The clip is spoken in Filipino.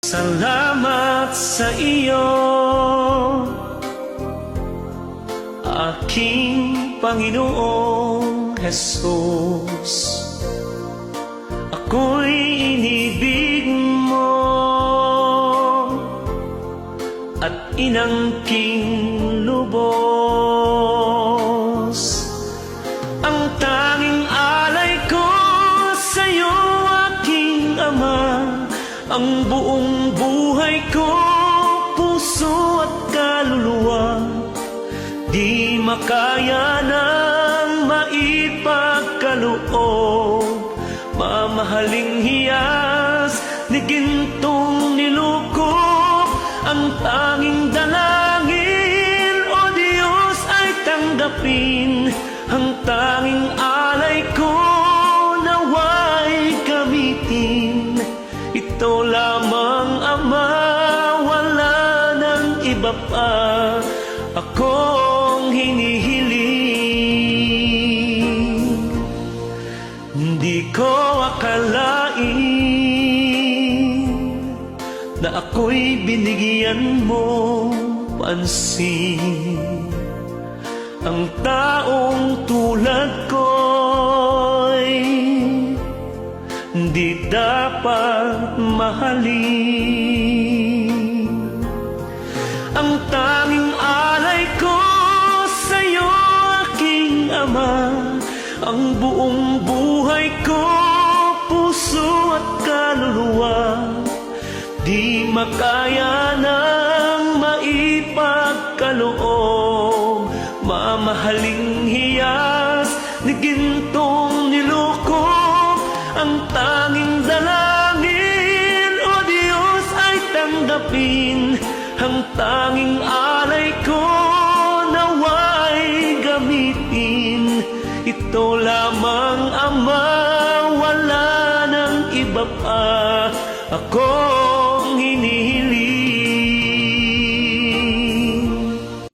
Salamat sa iyo, aking Panginoong Jesus. Ako'y inibig mo at inangking lubos. Ang tanging alay ko sa'yo, aking Ama, ang buong buhay ko, puso at kaluluwa, di makaya ng maipagkaloob. Mamahaling hiyas ni gintong niluko, ang tanging dalangin, O Diyos, ay tanggapin. Ang tanging alay ko, nawa'y gamitin. Ito lamang, Ama, wala nang iba pa akong hinihiling. Hindi ko akalain na ako'y binigyan mo pansin. Ang taong tulad ko'y di dapat mahalin. Ang tanging alay ko sa'yo, aking Ama, ang buong buhay ko, puso at kaluluwa, di makaya ng maipagkaloob. Mamahaling hiyas ni gintong niluko, ang tanging dalangin, O Diyos, ay tanggapin. Ang tanging alay ko, nawa'y gamitin. Ito lamang, Ama, wala nang iba pa ako